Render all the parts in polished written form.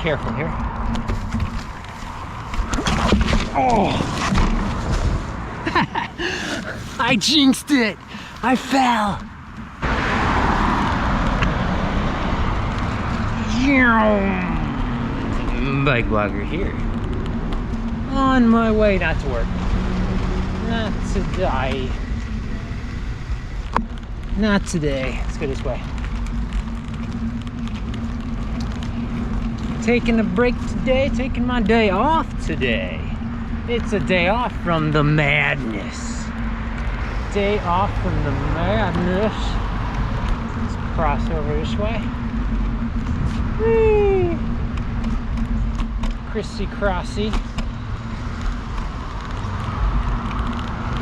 careful here. Oh! I jinxed it! I fell! Bike blogger here. On my way not to work. Not today. Not today. Let's go this way. Taking a break today, taking my day off today. It's a day off from the madness. Day off from the madness. Let's cross over this way. Whee! Crissy crossy.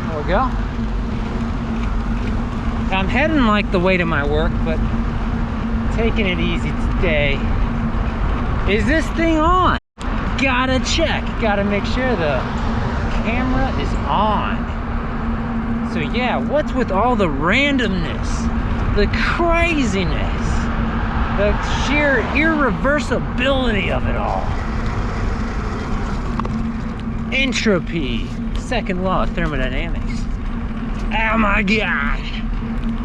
There we go. I'm heading like the way to my work, but taking it easy today. Is this thing on? Gotta check. Gotta make sure the camera is on. So yeah, what's with all the randomness, the craziness, the sheer irreversibility of it all? Entropy, second law of thermodynamics. Oh my gosh.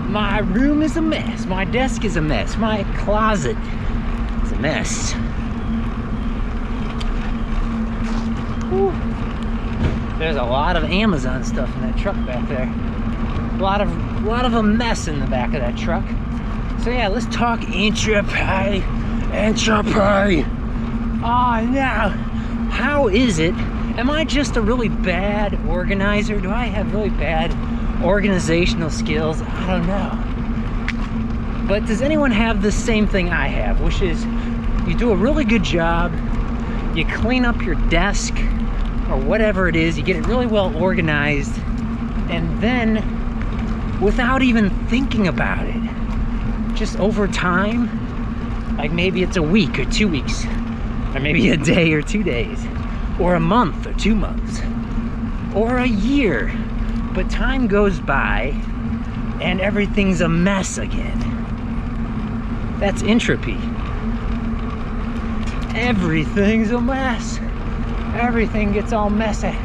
My room is a mess. My desk is a mess. My closet is a mess. Whew. There's a lot of Amazon stuff in that truck back there. A lot of a mess in the back of that truck. So yeah, let's talk entropy. Entropy. Oh no. How is it? Am I just a really bad organizer? Do I have really bad organizational skills? I don't know. But does anyone have the same thing I have, which is you do a really good job, you clean up your desk or whatever it is, you get it really well organized, and then without even thinking about it, just over time, like maybe it's a week or 2 weeks, or maybe a day or 2 days, or a month or 2 months, or a year, but time goes by and everything's a mess again. That's entropy. Everything's a mess. Everything gets all messy.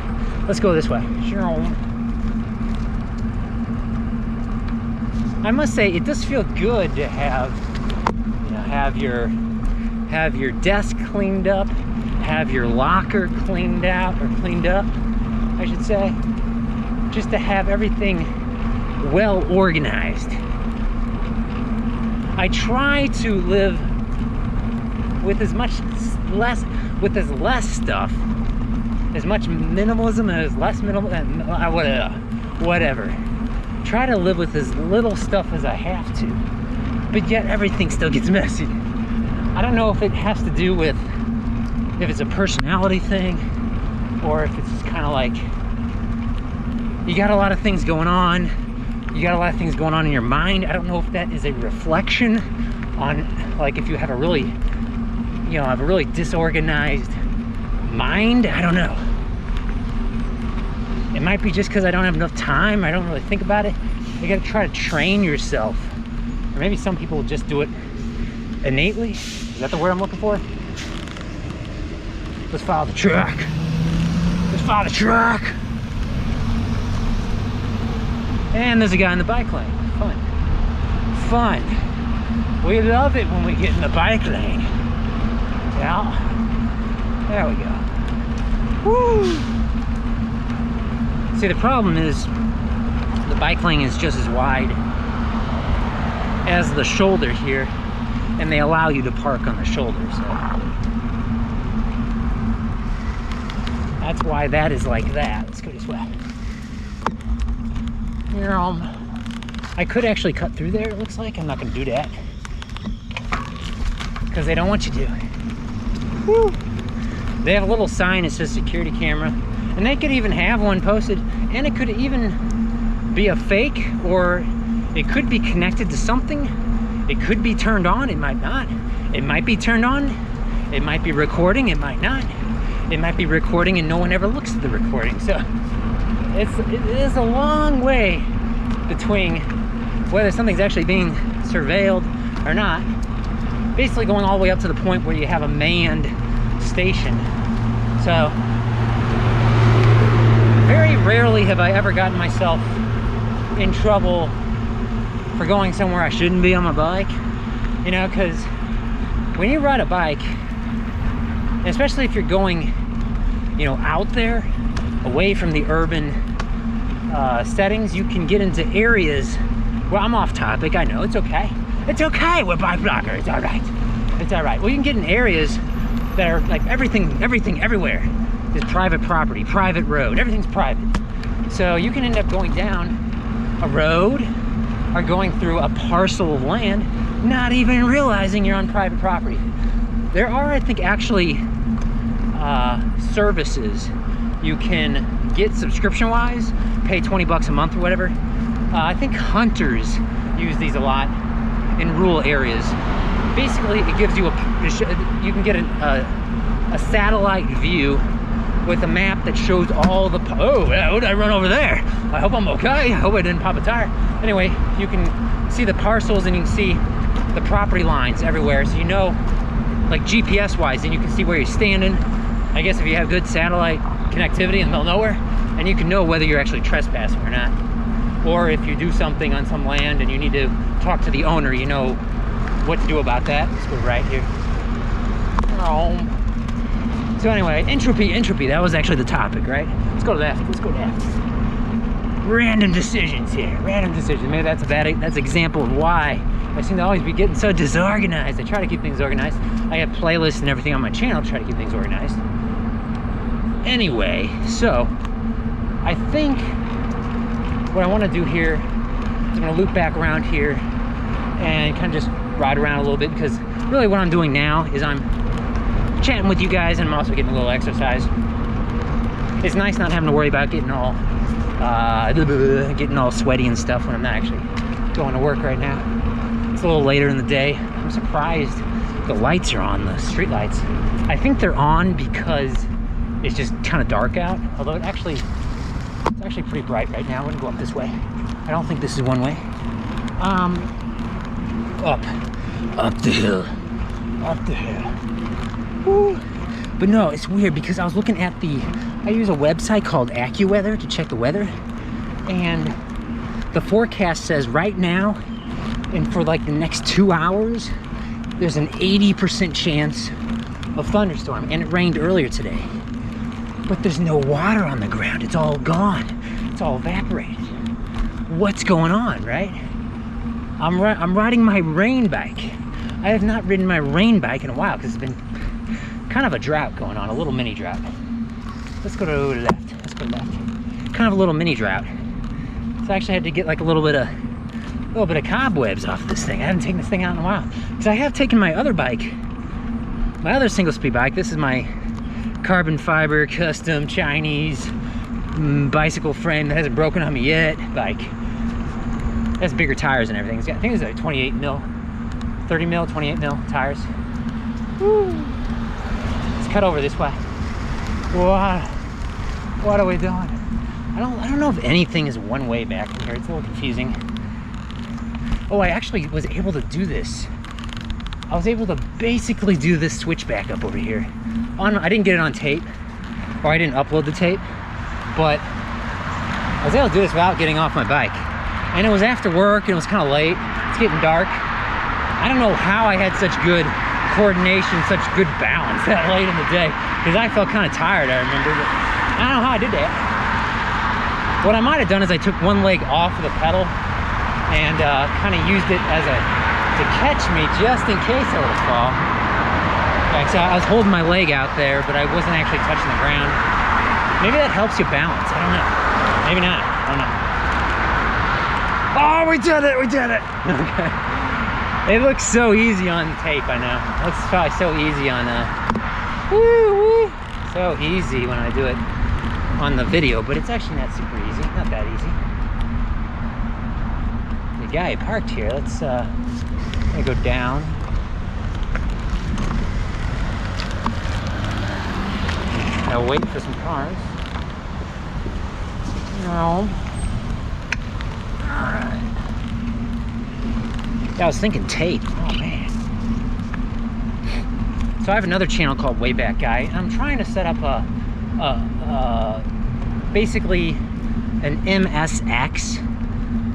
Let's go this way. I must say, it does feel good to have, you know, have your desk cleaned up, have your locker cleaned out, or cleaned up, I should say. Just to have everything well organized. I try to live with as less stuff, as much minimalism and as less minimal, whatever. Try to live with as little stuff as I have to, but yet everything still gets messy. I don't know if it has to do with, if it's a personality thing, or if it's just kind of like, you got a lot of things going on. You got a lot of things going on in your mind. I don't know if that is a reflection on, like, if you have a really, you know, have a really disorganized mind. I don't know. It might be just because I don't have enough time. I don't really think about it. You got to try to train yourself. Or maybe some people just do it innately. Is that the word I'm looking for? Let's follow the truck. Let's follow the truck. And there's a guy in the bike lane. Fun. Fun. We love it when we get in the bike lane. Yeah. There we go. Woo! See, the problem is the bike lane is just as wide as the shoulder here, and they allow you to park on the shoulder, so that's why that is like that. Let's go this way. I could actually cut through there, it looks like. I'm not going to do that because they don't want you to. Woo. They have a little sign that says security camera, and they could even have one posted, and it could even be a fake, or it could be connected to something. It could be turned on, it might not. It might be turned on, it might be recording, it might not. It might be recording and no one ever looks at the recording. So it is a long way between whether something's actually being surveilled or not. basically going all the way up to the point where you have a manned station. So very rarely have I ever gotten myself in trouble for going somewhere I shouldn't be on my bike, you know, because when you ride a bike, especially if you're going, you know, out there away from the urban settings, you can get into areas where I'm off topic. I know, it's okay. It's okay, we're bike blogger, it's all right. It's all right. Well, you can get in areas that are like everything everywhere is private property, private road, everything's private. So you can end up going down a road or going through a parcel of land, not even realizing you're on private property. There are, I think, actually services you can get subscription-wise, pay 20 bucks a month or whatever. I think hunters use these a lot in rural areas. Basically, it gives you you can get a satellite view with a map that shows all the, oh, how did I run over there? I hope I'm okay. I hope I didn't pop a tire. Anyway, you can see the parcels and you can see the property lines everywhere. So you know, like GPS wise, and you can see where you're standing. I guess if you have good satellite connectivity in the middle of nowhere, and you can know whether you're actually trespassing or not. Or if you do something on some land and you need to talk to the owner, you know what to do about that. Let's go right here. So anyway, entropy, that was actually the topic, right? Let's go left, let's go left. Random decisions here, random decisions. Maybe that's that's an example of why I seem to always be getting so disorganized. I try to keep things organized. I have playlists and everything on my channel to try to keep things organized. Anyway, so I think what I want to do here is I'm going to loop back around here and kind of just ride around a little bit, because really what I'm doing now is I'm chatting with you guys and I'm also getting a little exercise. It's nice not having to worry about getting all sweaty and stuff when I'm not actually going to work right now. It's a little later in the day. I'm surprised the lights are on, the street lights. I think they're on because it's just kind of dark out, although it's actually pretty bright right now. I'm gonna go up this way. I don't think this is one way. Up the hill. Woo. But no, it's weird because I was looking at I use a website called AccuWeather to check the weather, and the forecast says right now and for like the next 2 hours there's an 80% chance of thunderstorm, and it rained earlier today. But there's no water on the ground. It's all gone. It's all evaporated. What's going on, right? I'm riding my rain bike. I have not ridden my rain bike in a while because it's been kind of a drought going on, a little mini drought. Let's go to the left. Let's go left. Kind of a little mini drought. So I actually had to get like a little bit of cobwebs off of this thing. I haven't taken this thing out in a while because I have taken my other bike, my other single speed bike. This is my carbon fiber custom Chinese bicycle frame that hasn't broken on me yet bike. It has bigger tires and everything. It's got, I think it's like 28 mil, 30 mil, 28 mil tires. Woo. Let's cut over this way. What are we doing? I don't know if anything is one way back in here. It's a little confusing. Oh, I actually was able to do this. I was able to basically do this switchback up over here. I didn't get it on tape, or I didn't upload the tape, but I was able to do this without getting off my bike. And it was after work, and it was kind of late. It's getting dark. I don't know how I had such good coordination, such good balance that late in the day, because I felt kind of tired, I remember, but I don't know how I did that. What I might have done is I took one leg off of the pedal and kind of used it as to catch me just in case I would fall. Like, so I was holding my leg out there, but I wasn't actually touching the ground. Maybe that helps you balance. I don't know. Maybe not. I don't know. Oh, we did it! We did it! Okay. It looks so easy on tape, I know. It looks probably so easy on so easy when I do it on the video, but it's actually not super easy. Not that easy. The guy parked here. Let's go down. I'll wait for some cars. No. Alright. Yeah, I was thinking tape. Oh man. So I have another channel called Wayback Guy, and I'm trying to set up basically an MSX.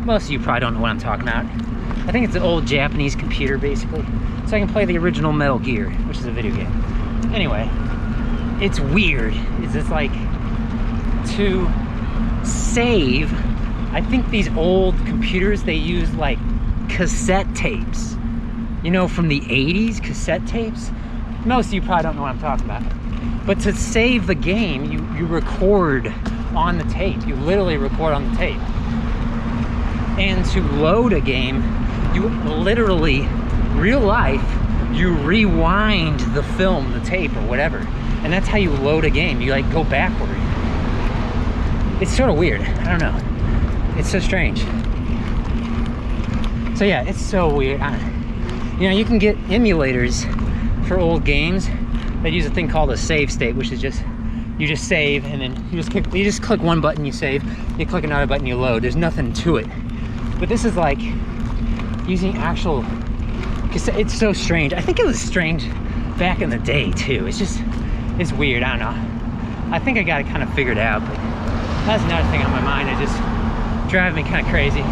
Most of you probably don't know what I'm talking about. I think it's an old Japanese computer, basically. So I can play the original Metal Gear, which is a video game. Anyway, it's weird. It's like to save, I think these old computers, they use like cassette tapes. You know, from the 80s, cassette tapes. Most of you probably don't know what I'm talking about. But to save the game, you record on the tape. You literally record on the tape. And to load a game, you literally, real life, you rewind the film, the tape, or whatever. And that's how you load a game. You like go backward. It's sort of weird. I don't know. It's so strange. So yeah, it's so weird. You know, you can get emulators for old games that use a thing called a save state, which is just, you just save and then you just click one button, you save. You click another button, you load. There's nothing to it. But this is like using actual cassette. It's so strange. I think it was strange back in the day too. It's just, it's weird. I don't know. I think I got it kind of figured out, but that's another thing on my mind. It just drives me kind of crazy.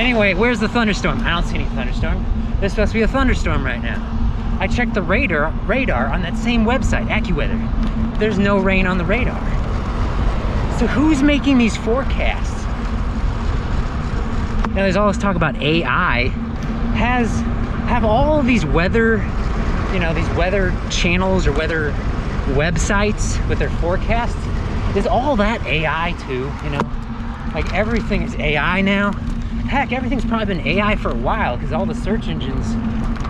Anyway, where's the thunderstorm? I don't see any thunderstorm. There's supposed to be a thunderstorm right now. I checked the radar on that same website, AccuWeather. There's no rain on the radar. So who's making these forecasts? Now there's all this talk about AI. Have all of these weather, you know, these weather channels or weather websites with their forecasts, is all that AI too, you know? Like everything is AI now. Heck, everything's probably been AI for a while because all the search engines,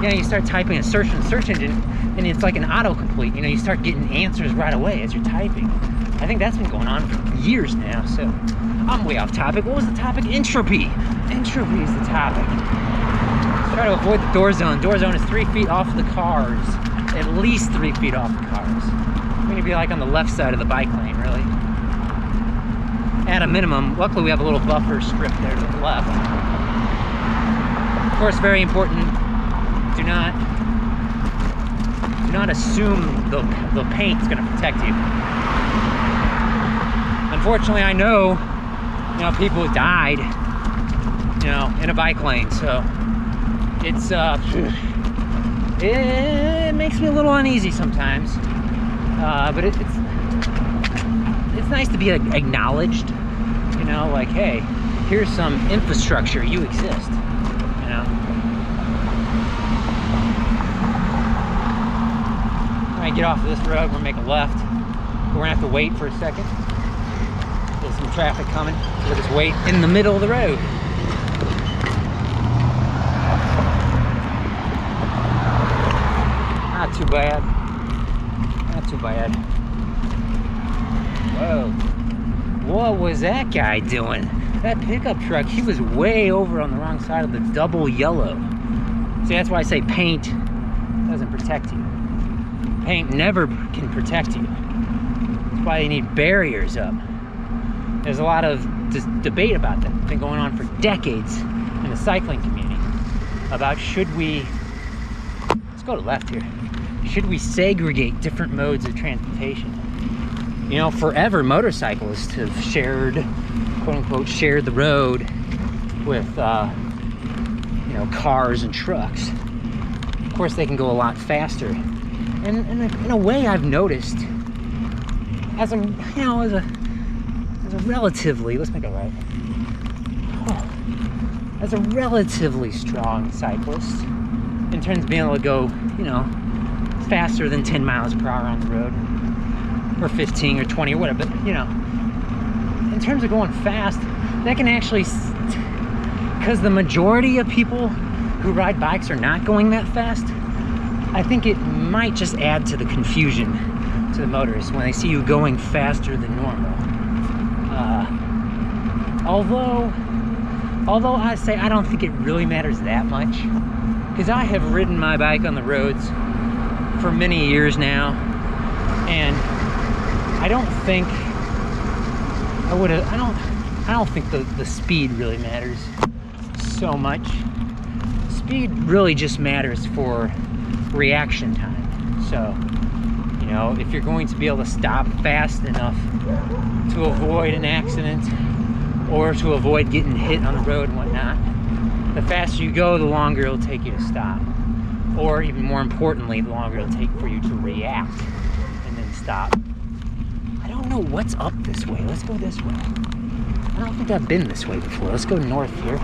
you know, you start typing a search engine and it's like an autocomplete, you know, you start getting answers right away as you're typing. I think that's been going on for years now, so I'm way off topic. What was the topic? Entropy. Entropy is the topic. Let's try to avoid the door zone. Door zone is 3 feet off the cars. At least 3 feet off the cars. We're gonna be like on the left side of the bike lane, really. At a minimum, luckily we have a little buffer strip there to the left. Of course, very important, do not assume the paint's gonna protect you. Unfortunately, I know, you know, people who died, you know, in a bike lane, so it's it makes me a little uneasy sometimes, but it's nice to be acknowledged, you know, like, hey, here's some infrastructure, you exist, you know. All right, get off of this road, we're gonna make a left. We're gonna have to wait for a second. There's some traffic coming, so we'll just wait in the middle of the road. Not too bad. Not too bad. Whoa. What was that guy doing? That pickup truck, he was way over on the wrong side of the double yellow. See, that's why I say paint doesn't protect you. Paint never can protect you. That's why you need barriers up. There's a lot of debate about that. It's been going on for decades in the cycling community about should we, let's go to left here, should we segregate different modes of transportation? You know, forever motorcyclists have shared, quote unquote, shared the road with, you know, cars and trucks. Of course, they can go a lot faster. And in a way, I've noticed, as a, you know, as a relatively, let's make it right. As a relatively strong cyclist, in terms of being able to go, you know, faster than 10 miles per hour on the road, or 15 or 20 or whatever, but, you know, in terms of going fast, that can actually, because the majority of people who ride bikes are not going that fast, I think it might just add to the confusion to the motorists when they see you going faster than normal. Although I say I don't think it really matters that much, because I have ridden my bike on the roads for many years now, and I don't think I don't think the speed really matters so much. Speed really just matters for reaction time. So, you know, if you're going to be able to stop fast enough to avoid an accident or to avoid getting hit on the road and whatnot, the faster you go, the longer it'll take you to stop. Or even more importantly, the longer it'll take for you to react and then stop. I don't know what's up this way. Let's go this way. I don't think I've been this way before. Let's go north here.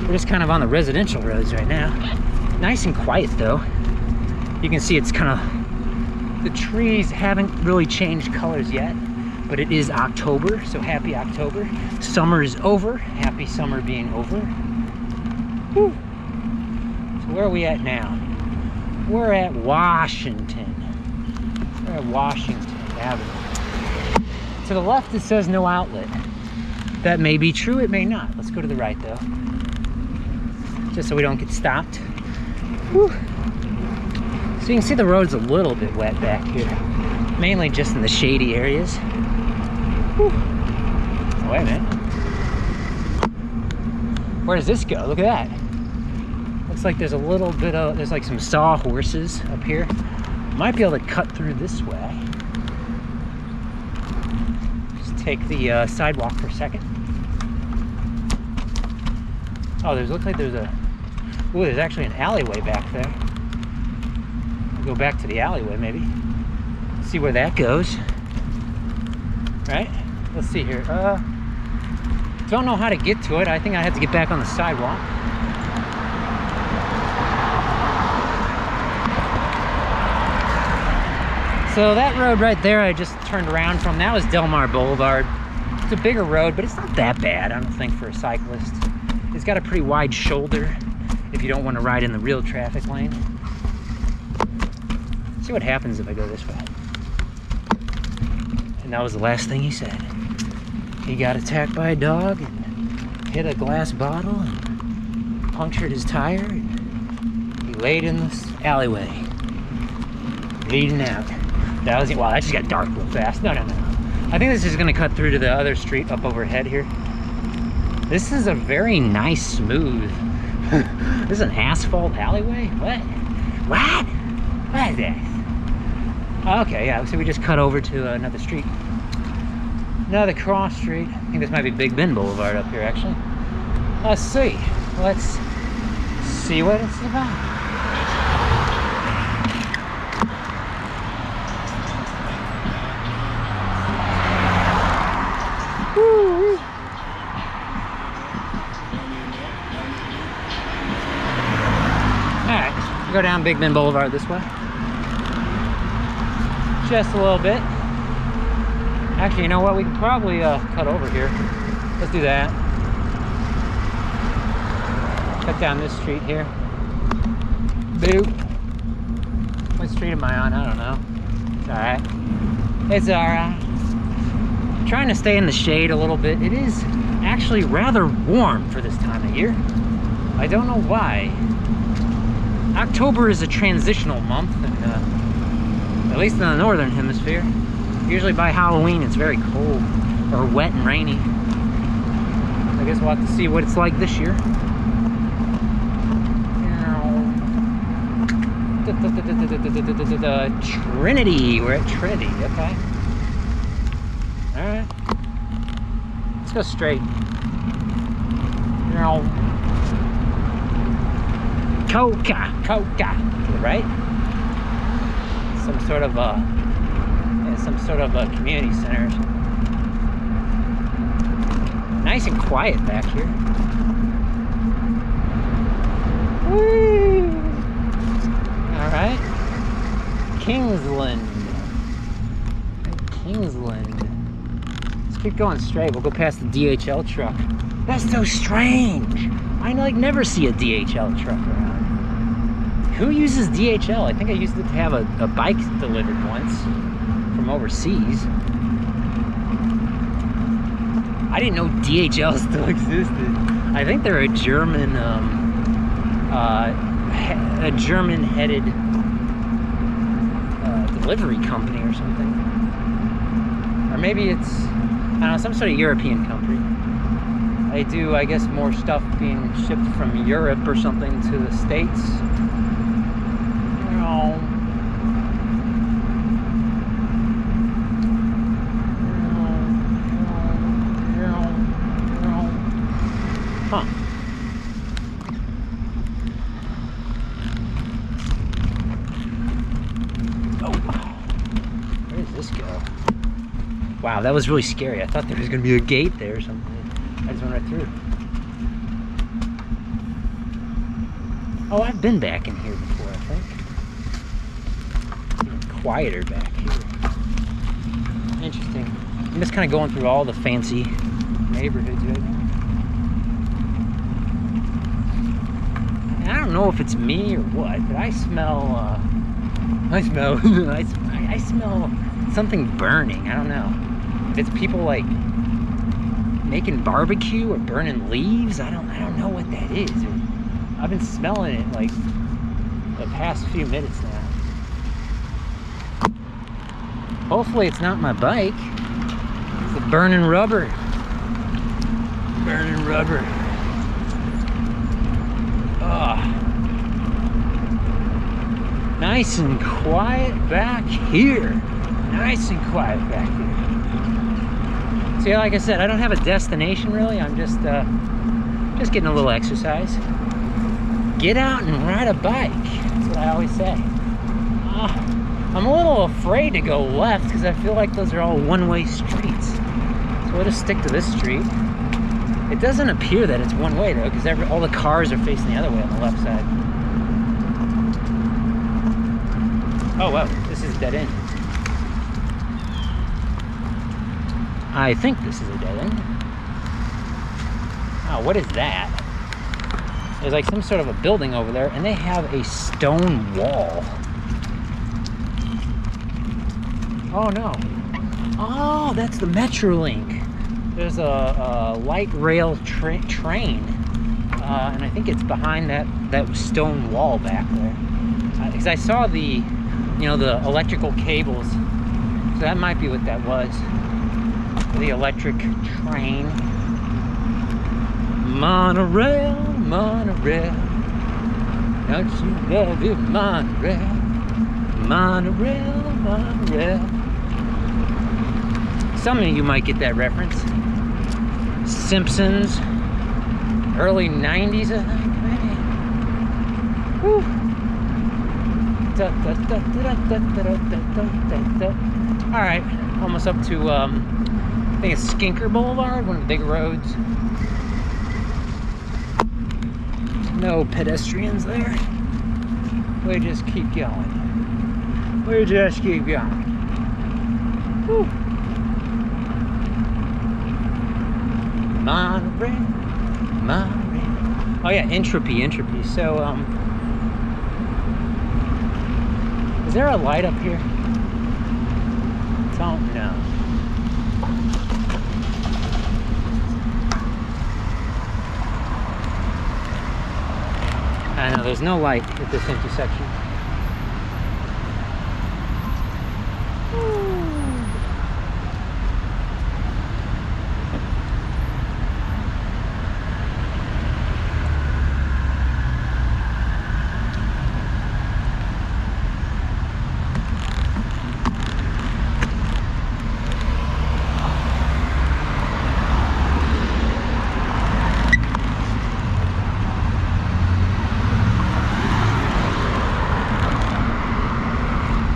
We're just kind of on the residential roads right now. Nice and quiet though. You can see it's kind of, the trees haven't really changed colors yet, but it is October, so happy October. Summer is over. Happy summer being over. Whew. So where are we at now? We're at Washington. We're at Washington Avenue. To the left it says no outlet. That may be true, it may not. Let's go to the right though. Just so we don't get stopped. Whew. So you can see the road's a little bit wet back here. Mainly just in the shady areas. Whew. Oh, wait a minute. Where does this go? Look at that. Looks like there's a little bit of, there's like some sawhorses up here. Might be able to cut through this way. Just take the sidewalk for a second. Oh, looks like there's a, ooh, there's actually an alleyway back there. I'll go back to the alleyway maybe. See where that goes. Right? Let's see here. Don't know how to get to it. I think I have to get back on the sidewalk. So that road right there I just turned around from, that was Delmar Boulevard. It's a bigger road, but it's not that bad, I don't think, for a cyclist. It's got a pretty wide shoulder if you don't want to ride in the real traffic lane. See what happens if I go this way. And that was the last thing he said. He got attacked by a dog and hit a glass bottle and punctured his tire. And he laid in this alleyway, bleeding out. That was it. Wow, that just got dark real fast. No. I think this is going to cut through to the other street up overhead here. This is a very nice, smooth. This is an asphalt alleyway? What? What? What is this? Okay, yeah, so we just cut over to another street. Another cross street. I think this might be Big Bend Boulevard up here, actually. Let's see. Let's see what it's about. Woo-wee. Alright, go down Big Bend Boulevard this way. Just a little bit. Actually, you know what? We can probably cut over here. Let's do that. Cut down this street here. Boop. What street am I on? I don't know. It's alright. It's alright. Trying to stay in the shade a little bit. It is actually rather warm for this time of year. I don't know why. October is a transitional month, and at least in the northern hemisphere. Usually by Halloween it's very cold or wet and rainy. I guess we'll have to see what it's like this year. Trinity. We're at Trinity. Okay. Alright. Let's go straight. Coca. To the right. Some sort of a community center or something. Nice and quiet back here. Woo! Alright. Kingsland. Let's keep going straight. We'll go past the DHL truck. That's so strange. I like never see a DHL truck around. Who uses DHL? I think I used to have a bike delivered once from overseas. I didn't know DHL still existed. I think they're a German, German-headed delivery company or something. Or maybe it's, I don't know, some sort of European country. They do, I guess, more stuff being shipped from Europe or something to the States. Wow, that was really scary. I thought there was gonna be a gate there or something. I just went right through. Oh, I've been back in here before, I think. It's even quieter back here. Interesting. I'm just kind of going through all the fancy neighborhoods right now. And I don't know if it's me or what, but I smell I smell something burning. I don't know. If it's people like making barbecue or burning leaves, I don't know what that is. I've been smelling it like the past few minutes now. Hopefully it's not my bike. It's the burning rubber. Burning rubber. Oh. Nice and quiet back here. Nice and quiet back here. See, like I said, I don't have a destination really. I'm just getting a little exercise. Get out and ride a bike. That's what I always say. I'm a little afraid to go left because I feel like those are all one-way streets. So we'll just stick to this street. It doesn't appear that it's one-way though, because all the cars are facing the other way on the left side. Oh wow, this is a dead end. I think this is a dead end. Oh, what is that? There's like some sort of a building over there, and they have a stone wall. Oh no. Oh, that's the Metrolink. There's a light rail train, and I think it's behind that stone wall back there. Because I saw the electrical cables, so that might be what that was. The electric train. Monorail, monorail. Don't you love it, monorail? Monorail, monorail. Some of you might get that reference. Simpsons, early 90s, I think, maybe. Woo. All right, almost up to, I think it's Skinker Boulevard, one of the big roads. No pedestrians there. We just keep going. We just keep going. Woo. Monorail, monorail. Oh yeah, Entropy. So, is there a light up here? Don't know. I know there's no light at this intersection.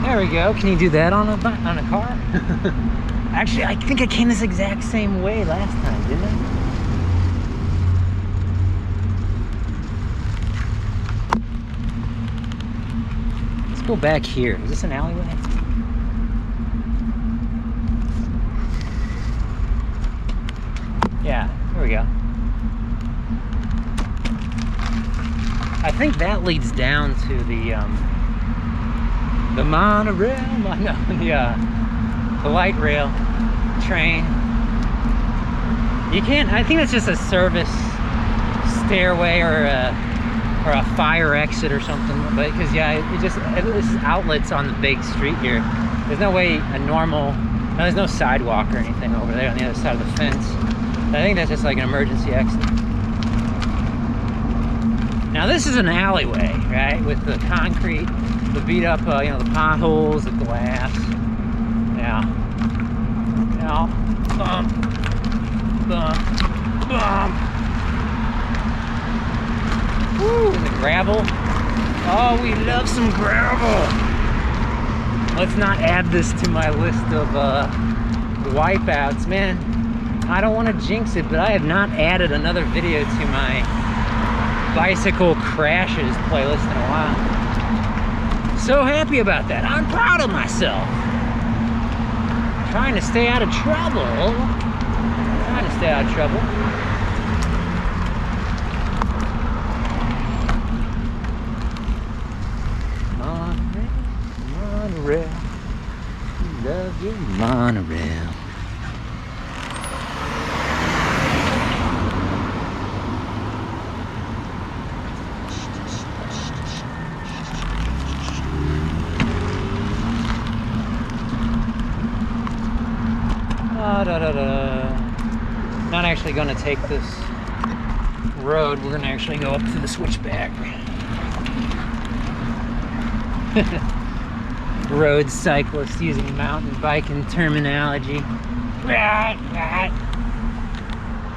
There we go. Can you do that on a car? Actually, I think I came this exact same way last time, didn't I? Let's go back here. Is this an alleyway? Yeah, there we go. I think that leads down to the monorail, the light rail train. You can't, I think that's just a service stairway or a fire exit or something, but because this is outlets on the big street here. There's no way there's no sidewalk or anything over there on the other side of the fence. I think that's just like an emergency exit. Now this is an alleyway, right, with the concrete, the beat up, the potholes, the glass. Yeah. Bump, bump, bump. Woo, and the gravel. Oh, we love some gravel. Let's not add this to my list of wipeouts, man. I don't want to jinx it, but I have not added another video to my bicycle crashes playlist in a while. So happy about that. I'm proud of myself. Trying to stay out of trouble. Trying to stay out of trouble. Monorail. Love your monorail. Not actually going to take this road. We're going to actually go up to the switchback. Road cyclists using mountain biking terminology.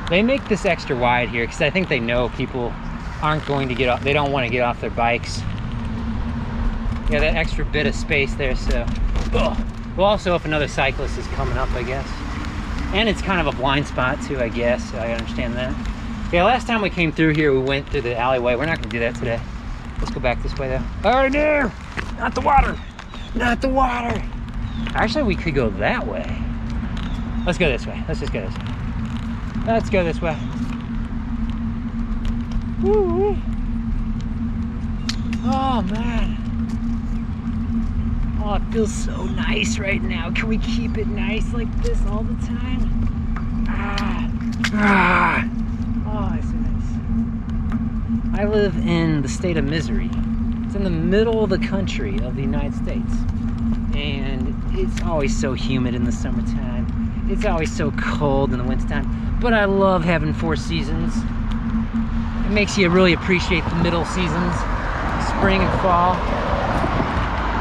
They make this extra wide here because I think they know people aren't going to get off. They don't want to get off their bikes. Yeah, that extra bit of space there. So, well, also if another cyclist is coming up, I guess. And it's kind of a blind spot too, I guess. So I understand that. Yeah, last time we came through here, we went through the alleyway. We're not going to do that today. Let's go back this way though. Oh no! Not the water! Not the water! Actually, we could go that way. Let's go this way. Let's just go this way. Let's go this way. Woo-wee. Oh man. Oh, it feels so nice right now. Can we keep it nice like this all the time? Oh, it's so nice. I live in the state of Missouri. It's in the middle of the country of the United States. And it's always so humid in the summertime. It's always so cold in the wintertime. But I love having 4 seasons. It makes you really appreciate the middle seasons, spring and fall.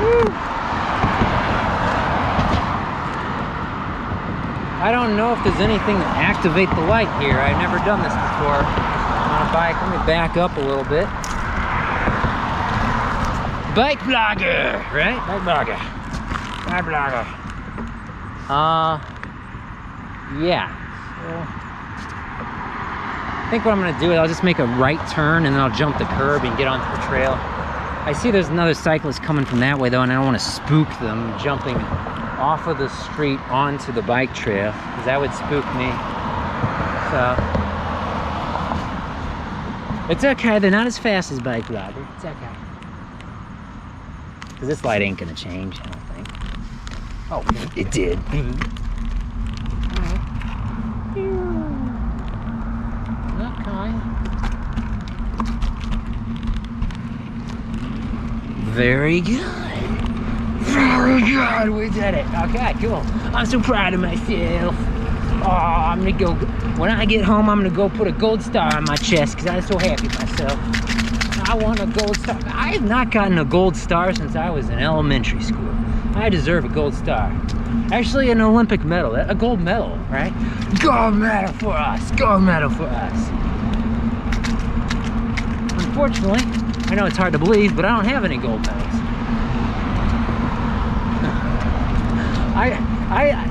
Woo. I don't know if there's anything to activate the light here. I've never done this before on a bike. Let me back up a little bit. BikeBlogger, right? BikeBlogger. BikeBlogger. Yeah. So, I think what I'm gonna do is I'll just make a right turn and then I'll jump the curb and get onto the trail. I see there's another cyclist coming from that way though, and I don't want to spook them jumping off of the street onto the bike trail, because that would spook me. So it's okay, they're not as fast as BikeBlogger. It's okay. Because this light ain't gonna change, I don't think. Oh, it did. Okay. Very good. Very good, we did it. Okay, cool. I'm so proud of myself. Oh, I'm gonna go, when I get home, I'm gonna go put a gold star on my chest because I'm so happy with myself. I want a gold star. I have not gotten a gold star since I was in elementary school. I deserve a gold star. Actually, an Olympic medal, a gold medal, right? Gold medal for us, gold medal for us. Unfortunately, I know it's hard to believe, but I don't have any gold medals.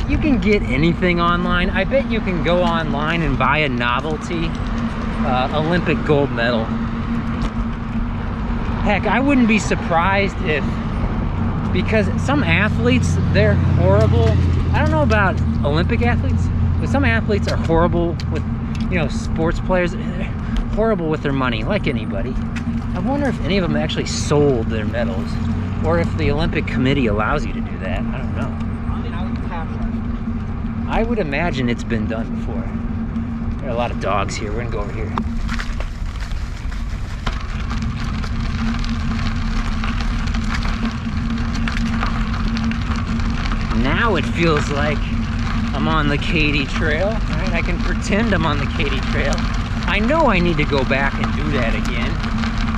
You can get anything online. I bet you can go online and buy a novelty Olympic gold medal. Heck, I wouldn't be surprised if, because some athletes, they're horrible. I don't know about Olympic athletes, but some athletes are horrible with, you know, sports players, horrible with their money, like anybody. I wonder if any of them actually sold their medals, or if the Olympic Committee allows you to do that. I don't know. I would imagine it's been done before. There are a lot of dogs here. We're gonna go over here. Now it feels like I'm on the Katy Trail, right? I can pretend I'm on the Katy Trail. I know I need to go back and do that again.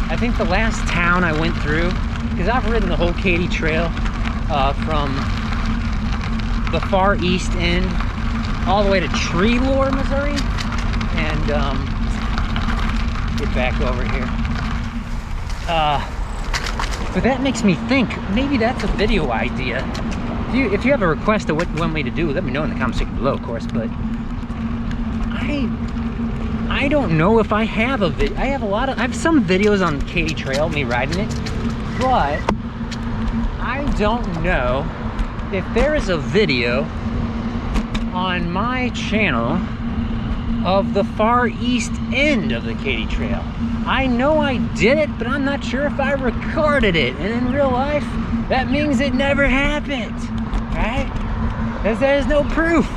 I think the last town I went through, because I've ridden the whole Katy Trail from the far east end all the way to Treelore, Missouri, and get back over here. But that makes me think, maybe that's a video idea. if you have a request of what you want me to do, let me know in the comment section below, of course. But I don't know if I have a vid. I have some videos on Katy Trail, me riding it, but I don't know if there is a video on my channel of the far east end of the Katy Trail. I know I did it, but I'm not sure if I recorded it. And in real life, that means it never happened, right? Because there's no proof.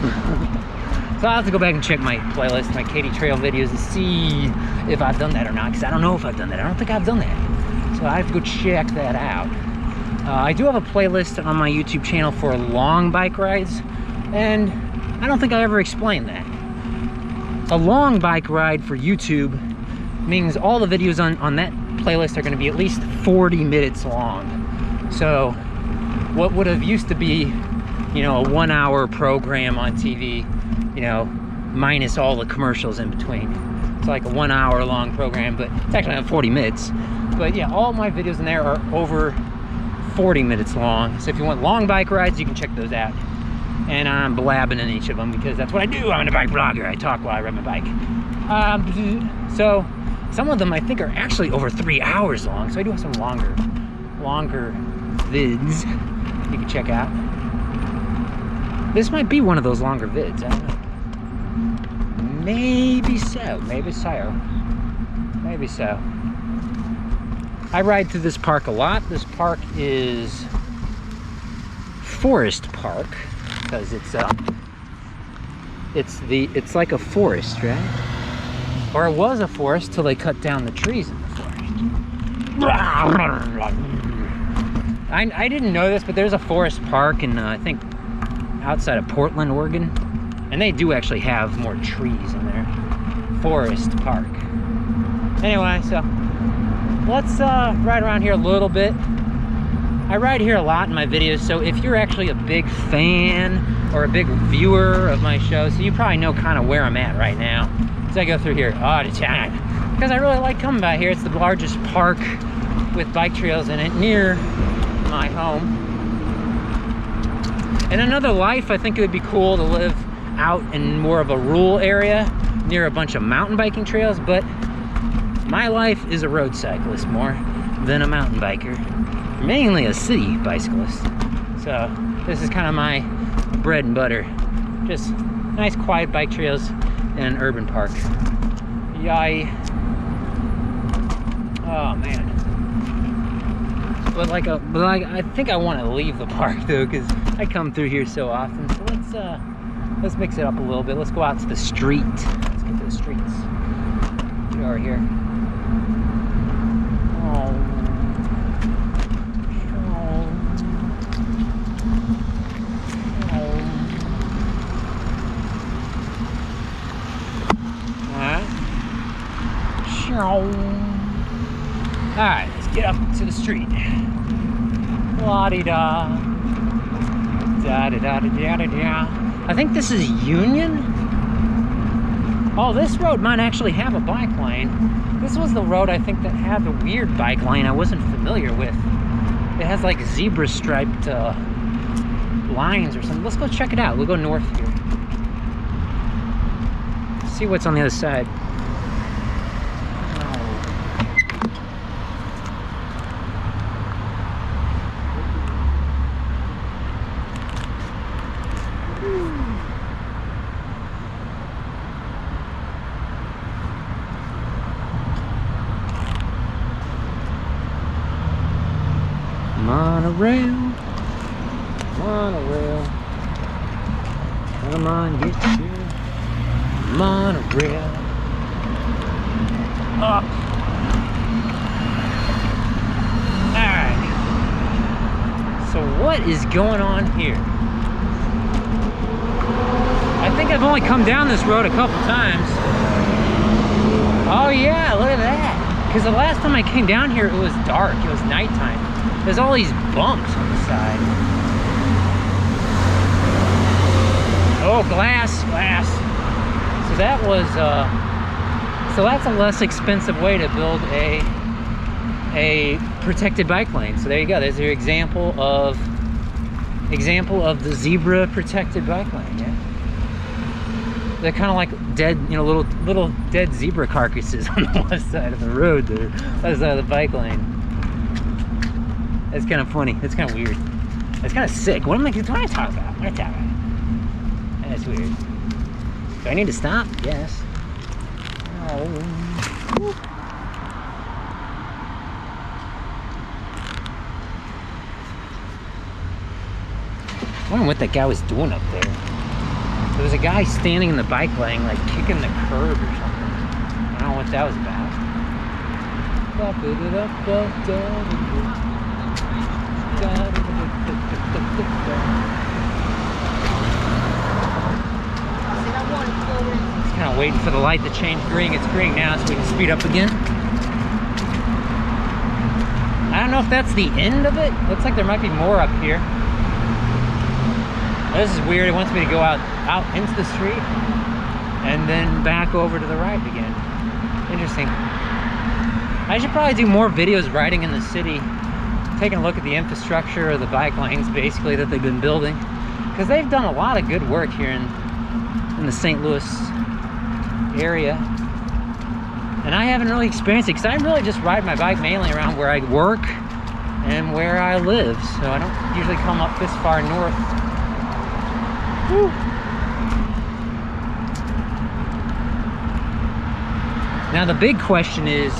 So I'll have to go back and check my playlist, my Katy Trail videos, to see if I've done that or not, because I don't know if I've done that. I don't think I've done that. So I have to go check that out. I do have a playlist on my YouTube channel for long bike rides, and I don't think I ever explained that. A long bike ride for YouTube means all the videos on that playlist are going to be at least 40 minutes long. So what would have used to be, you know, a 1 hour program on TV, you know, minus all the commercials in between. It's like a 1 hour long program, but it's actually on 40 minutes. But yeah, all my videos in there are over 40 minutes long. So if you want long bike rides, you can check those out. And I'm blabbing in each of them because that's what I do. I'm a bike blogger. I talk while I ride my bike. So some of them I think are actually over 3 hours long. So I do have some longer vids you can check out. This might be one of those longer vids. I don't know. Maybe so. Maybe so. Maybe so. I ride through this park a lot. This park is Forest Park because it's like a forest, right? Or it was a forest till they cut down the trees in the forest. I didn't know this, but there's a forest park in I think outside of Portland, Oregon, and they do actually have more trees in there. Forest Park. Anyway, so let's ride around here a little bit. I ride here a lot in my videos, so if you're actually a big fan or a big viewer of my show, so you probably know kind of where I'm at right now. So I go through here all the time because I really like coming by here. It's the largest park with bike trails in it near my home. In another life, I think it would be cool to live out in more of a rural area near a bunch of mountain biking trails, but my life is a road cyclist more than a mountain biker. Mainly a city bicyclist. So this is kind of my bread and butter. Just nice quiet bike trails in an urban park. Yay. Oh man. But I think I want to leave the park though, because I come through here so often. So let's mix it up a little bit. Let's go out to the street. Let's get to the streets. Get over here. Alright, let's get up to the street. La-di-da. Da-da-da-da-da-da. I think this is Union. Oh, this road might actually have a bike lane. This was the road I think that had the weird bike lane I wasn't familiar with. It has like zebra striped lines or something. Let's go check it out. We'll go north here. See what's on the other side. Monorail, monorail, come on, get your monorail up. Alright, so what is going on here? I think I've only come down this road a couple times. Oh yeah, look at that. Because the last time I came down here, it was dark, it was nighttime. There's all these bumps on the side. Oh, glass. So that was, so that's a less expensive way to build a protected bike lane. So there you go. There's your example of example of the zebra protected bike lane, yeah. They're kind of like dead, you know, little dead zebra carcasses on the west side of the road there, west side of the bike lane. That's kind of funny. That's kind of weird. That's kind of sick. What am I talking about? What am I talking about? That's weird. Do I need to stop? Yes. Oh. Woo. I wonder what that guy was doing up there. There was a guy standing in the bike lane, like kicking the curb or something. I don't know what that was about. Just kind of waiting for the light to change green. It's green now, so we can speed up again. I don't know if that's the end of it. Looks like there might be more up here. This is weird. It wants me to go out into the street and then back over to the right again. Interesting. I should probably do more videos riding in the city, taking a look at the infrastructure of the bike lanes, basically, that they've been building, because they've done a lot of good work here in the St. Louis area. And I haven't really experienced it, because I really just ride my bike mainly around where I work and where I live, so I don't usually come up this far north. Woo. Now the big question is,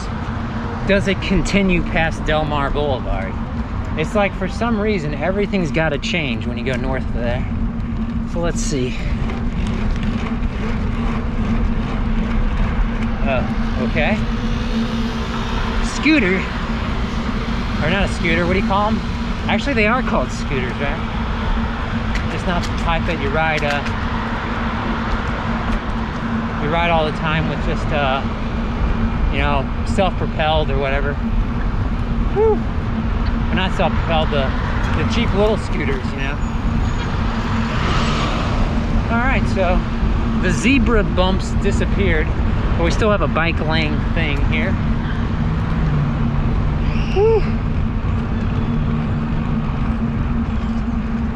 does it continue past Del Mar Boulevard? It's like, for some reason, everything's got to change when you go north of there. So let's see. Oh, okay. Scooter, or not a scooter, what do you call them? Actually, they are called scooters, right? Just not the type that you ride all the time with just you know, self-propelled or whatever. Whew. Or not self-propelled, the cheap little scooters, you know. Alright, so the zebra bumps disappeared, but we still have a bike lane thing here. Whew.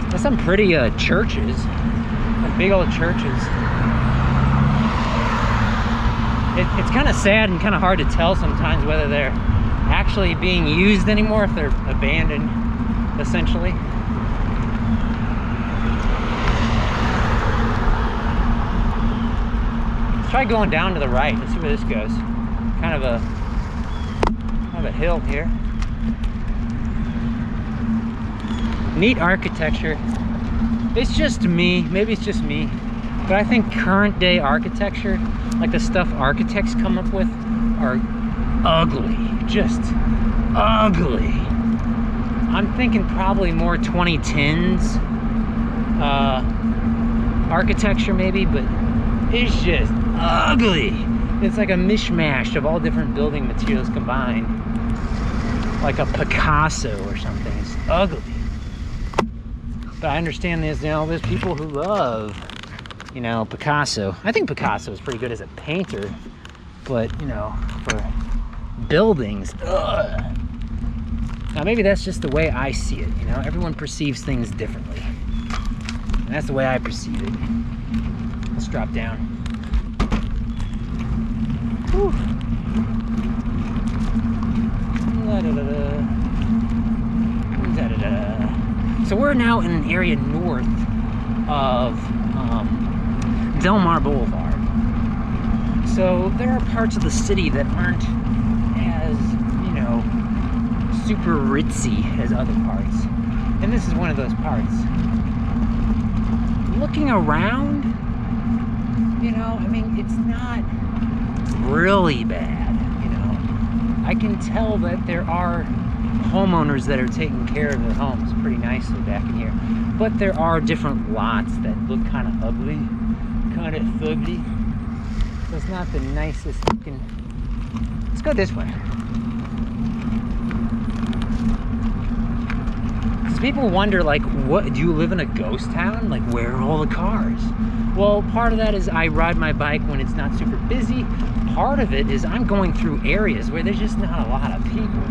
There's some pretty churches, like big old churches. It's kind of sad and kind of hard to tell sometimes whether they're actually being used anymore, if they're abandoned, essentially. Let's try going down to the right. Let's see where this goes. Kind of a hill here. Neat architecture. It's just me, maybe it's just me, but I think current day architecture, like the stuff architects come up with, are ugly, just ugly. I'm thinking probably more 2010s architecture maybe, but it's just ugly. It's like a mishmash of all different building materials combined, like a Picasso or something. It's ugly. But I understand there's, you know, there's people who love, you know, Picasso. I think Picasso is pretty good as a painter, but, you know, for buildings, ugh. Now maybe that's just the way I see it, you know. Everyone perceives things differently, and that's the way I perceive it. Let's drop down. Whew. So we're now in an area north of Del Mar Boulevard. So there are parts of the city that aren't as, you know, super ritzy as other parts. And this is one of those parts. Looking around, you know, I mean, it's not really bad, you know. I can tell that there are homeowners that are taking care of their homes pretty nicely back in here. But there are different lots that look kind of ugly, kind of ugly. So it's not the nicest looking. Let's go this way. Because people wonder, like, what, do you live in a ghost town? Like, where are all the cars? Well, part of that is I ride my bike when it's not super busy. Part of it is I'm going through areas where there's just not a lot of people.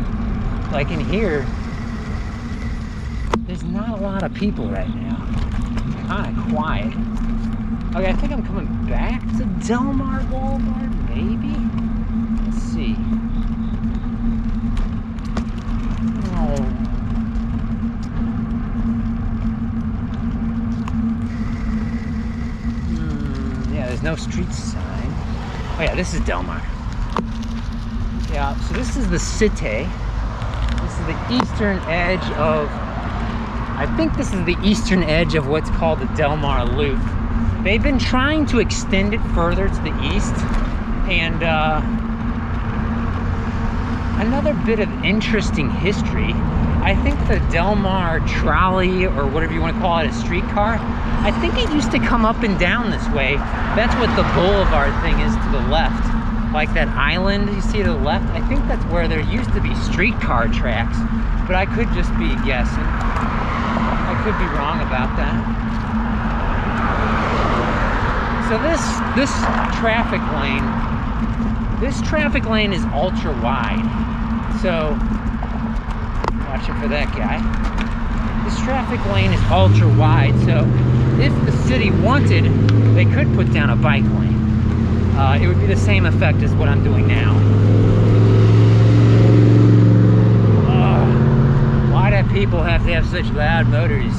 Like in here, there's not a lot of people right now. Kind of quiet. Okay, I think I'm coming back to Del Mar Boulevard, maybe? Let's see. Oh. Yeah, there's no street sign. Oh yeah, this is Del Mar. Yeah, so this is the city. This is the eastern edge of, I think this is the eastern edge of what's called the Del Mar Loop. They've been trying to extend it further to the east, and another bit of interesting history. I think the Del Mar trolley, or whatever you want to call it, a streetcar, I think it used to come up and down this way. That's what the boulevard thing is to the left. Like that island you see to the left, I think that's where there used to be streetcar tracks, but I could just be guessing. I could be wrong about that. So this traffic lane is ultra wide. So watching for that guy. This traffic lane is ultra wide, so if the city wanted, they could put down a bike lane. It would be the same effect as what I'm doing now. Why do people have to have such loud motors?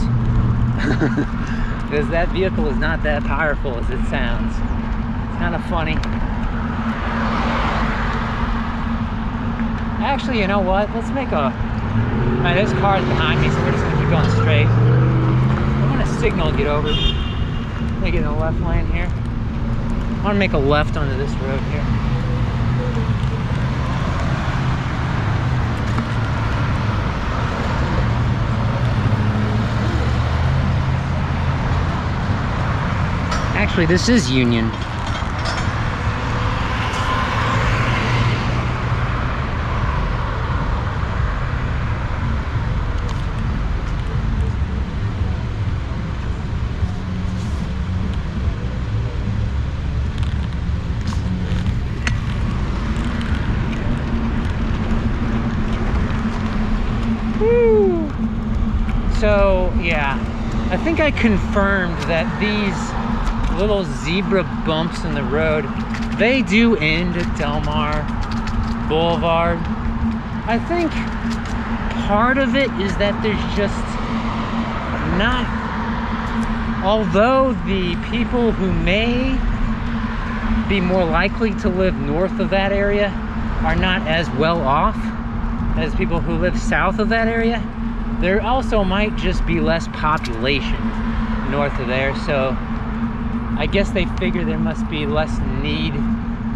Because that vehicle is not that powerful as it sounds. It's kind of funny. Actually, you know what? Let's make a... Man, this car's behind me, so we're just going to keep going straight. I'm going to signal and get over. Make it in the left lane here. I want to make a left onto this road here. Actually, this is Union. So, yeah, I think I confirmed that these little zebra bumps in the road, they do end at Del Mar Boulevard. I think part of it is that there's just not, although the people who may be more likely to live north of that area are not as well off as people who live south of that area, there also might just be less population north of there, so I guess they figure there must be less need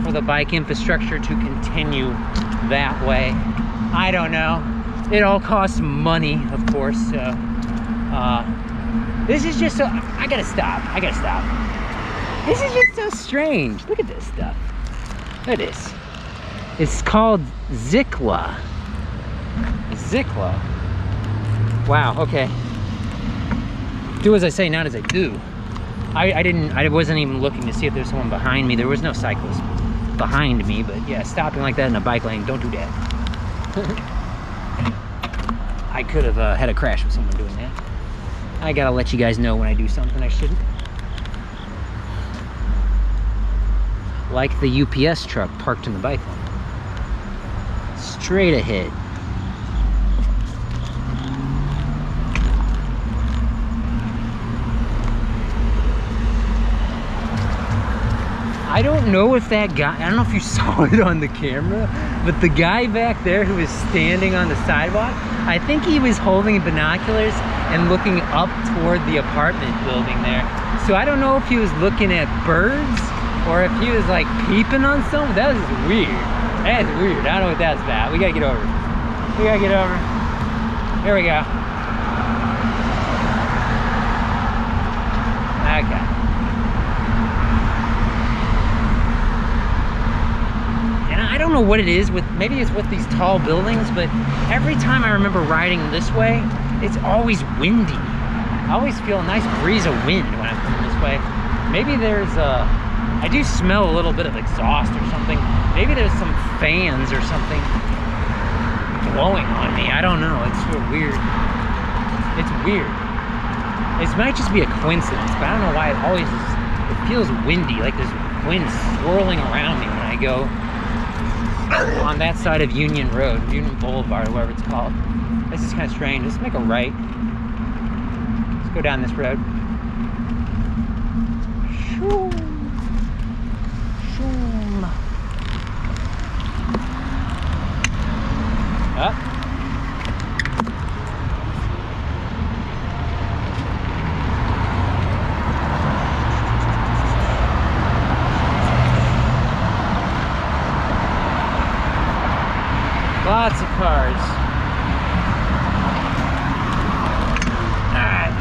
for the bike infrastructure to continue that way. I don't know. It all costs money, of course, so this is just so, I gotta stop. This is just so strange. Look at this stuff. Look at this. It's called Zikla. Wow, okay. Do as I say, not as I do. I wasn't even looking to see if there's someone behind me. There was no cyclist behind me, but yeah, stopping like that in a bike lane, don't do that. I could have had a crash with someone doing that. I gotta let you guys know when I do something I shouldn't. Like the UPS truck parked in the bike lane. Straight ahead. I don't know if that guy, I don't know if you saw it on the camera, but the guy back there who was standing on the sidewalk, I think he was holding binoculars and looking up toward the apartment building there. So I don't know if he was looking at birds or if he was like peeping on something. That was weird. That's weird. I don't know what that's about. We gotta get over. Here we go. Okay. I don't know what it is with, maybe it's with these tall buildings, but every time I remember riding this way, it's always windy. I always feel a nice breeze of wind when I'm coming this way. Maybe there's I do smell a little bit of exhaust or something. Maybe there's some fans or something blowing on me. I don't know, it's so weird. It's weird. It might just be a coincidence, but I don't know why it always is. It feels windy, like there's wind swirling around me when I go on that side of Union Road, Union Boulevard, or whatever it's called. This is kind of strange. Let's make a right. Let's go down this road. Shoo. Shoo. Up. Lots of cars. Alright.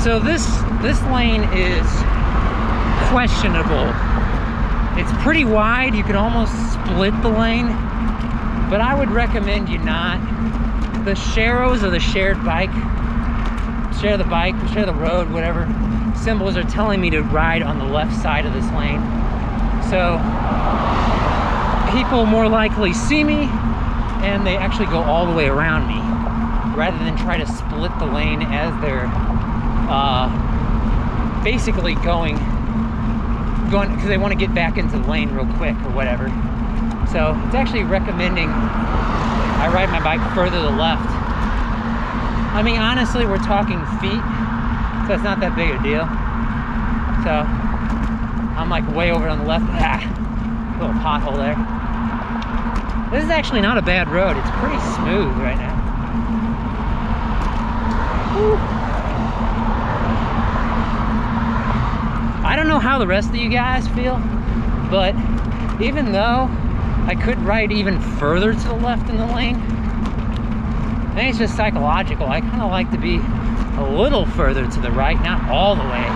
So this lane is questionable. It's pretty wide. You could almost split the lane. But I would recommend you not. The sharos or the shared bike, share the bike, share the road, whatever symbols are telling me to ride on the left side of this lane. So people more likely see me and they actually go all the way around me rather than try to split the lane as they're basically going because they want to get back into the lane real quick or whatever. So it's actually recommending I ride my bike further to the left. I mean, honestly, we're talking feet, so it's not that big a deal. So I'm like way over on the left. Little pothole there. This is actually not a bad road. It's pretty smooth right now. Woo. I don't know how the rest of you guys feel, but even though I could ride even further to the left in the lane, I think it's just psychological. I kind of like to be a little further to the right, not all the way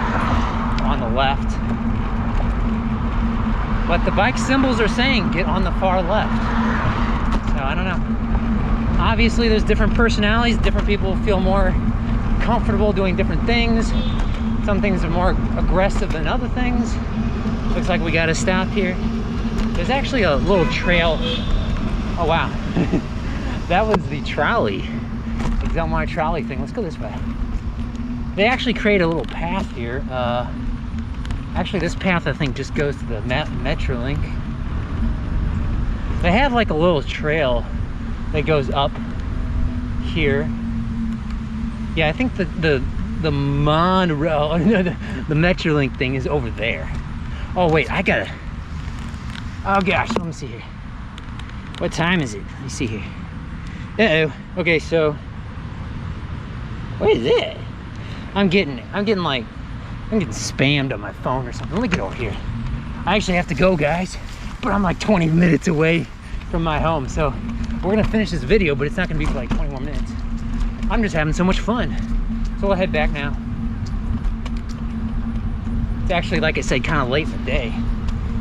on the left. But the bike symbols are saying get on the far left. So I don't know. Obviously there's different personalities. Different people feel more comfortable doing different things. Some things are more aggressive than other things. Looks like we got to stop here. There's actually a little trail. Oh wow. That was the trolley. The Delmar trolley thing. Let's go this way. They actually create a little path here. Actually, this path I think just goes to the Metrolink. They have like a little trail that goes up here. Yeah, I think the monorail, the Metrolink thing is over there. Oh wait, I gotta. Oh gosh, let me see here. What time is it? Let me see here. Uh-oh. Okay, so what is it? I'm getting spammed on my phone or something. Let me get over here. I actually have to go, guys, but I'm like 20 minutes away from my home, so we're gonna finish this video, but it's not gonna be for like 20 more minutes. I'm just having so much fun. So we'll head back now. It's actually, like I said, kind of late in the day.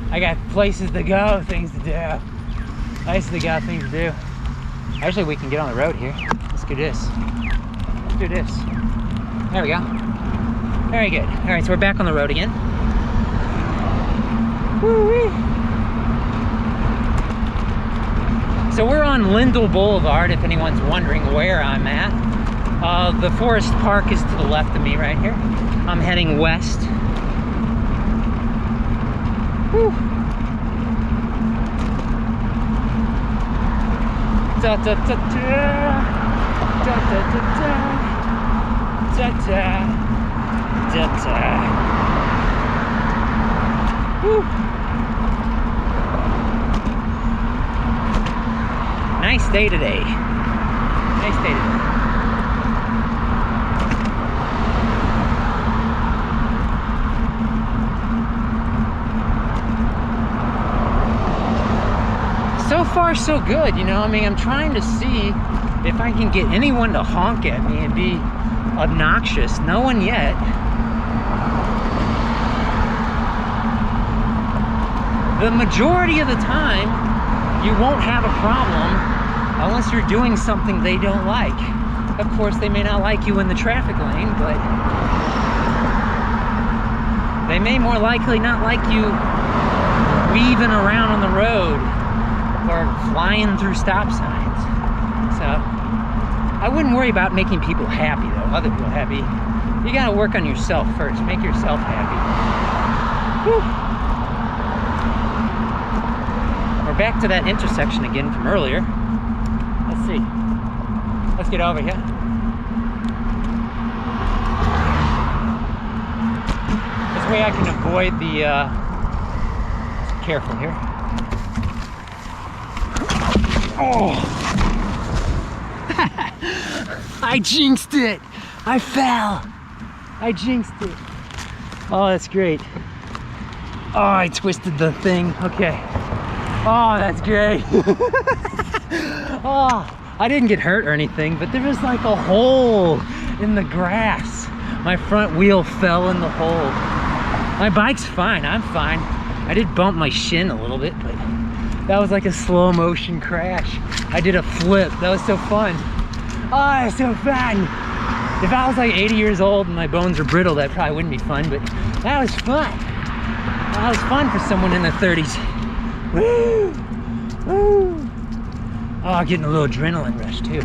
I got places to go, things to do. Nicely got things to do. Actually, we can get on the road here. Let's do this. Let's do this. There we go. Very good. All right, so we're back on the road again. Woo-wee. So we're on Lindell Boulevard, if anyone's wondering where I'm at. The Forest Park is to the left of me right here. I'm heading west. Whew. Da da da da da da da da da da. Whew. Nice day today. Nice day today. So far so good, you know. I mean, I'm trying to see if I can get anyone to honk at me and be obnoxious. No one yet. The majority of the time, you won't have a problem unless you're doing something they don't like. Of course, they may not like you in the traffic lane, but they may more likely not like you weaving around on the road or flying through stop signs. So I wouldn't worry about making people happy though, other people happy. You gotta work on yourself first, make yourself happy. Whew. We're back to that intersection again from earlier. Let's see. Let's get over here. This way I can avoid the, careful here. Oh! I jinxed it! I fell! I jinxed it. Oh, that's great. Oh, I twisted the thing. Okay. Oh, that's great. Oh, I didn't get hurt or anything, but there was like a hole in the grass. My front wheel fell in the hole. My bike's fine, I'm fine. I did bump my shin a little bit, but that was like a slow motion crash. I did a flip, that was so fun. Oh, that was so fun. If I was like 80 years old and my bones were brittle, that probably wouldn't be fun, but that was fun. That was fun for someone in their 30s. Woo! Woo! Oh, getting a little adrenaline rush too.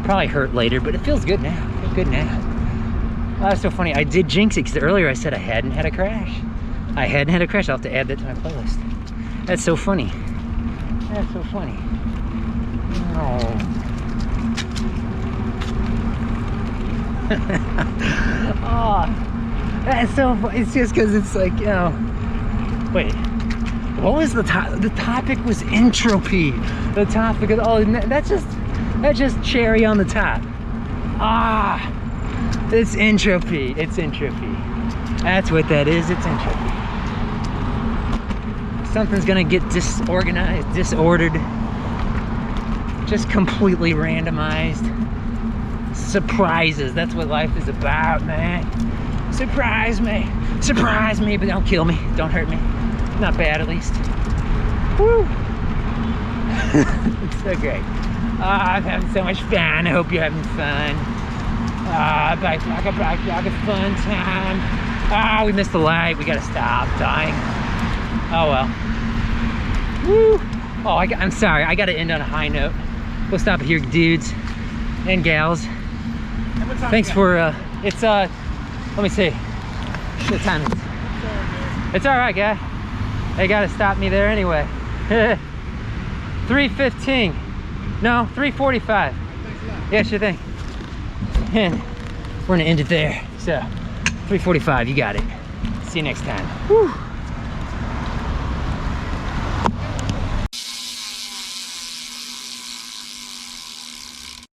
Probably hurt later, but it feels good now. I feel good now. Oh, that's so funny. I did jinx it because earlier I said I hadn't had a crash. I hadn't had a crash. I'll have to add that to my playlist. That's so funny. That's so funny. Oh. Oh, that's so funny. It's just because it's like, you know. Wait. What was the topic? The topic was entropy. The topic of, oh, that's just cherry on the top. Ah, it's entropy. It's entropy. That's what that is. It's entropy. Something's gonna get disorganized, disordered, just completely randomized. Surprises. That's what life is about, man. Surprise me, but don't kill me. Don't hurt me. Not bad, at least. Woo! It's so great. I'm having so much fun. I hope you're having fun. BikeBlogger, fun time. We missed the light. We gotta stop dying. Oh well. Woo! Oh, I'm sorry. I gotta end on a high note. We'll stop here, dudes and gals. Thanks for, it's, let me see. What time is it? It's alright, guy. They gotta stop me there anyway. 3:15. No, 3:45. Yeah, sure thing. And we're gonna end it there. So, 3:45, you got it. See you next time. Whew.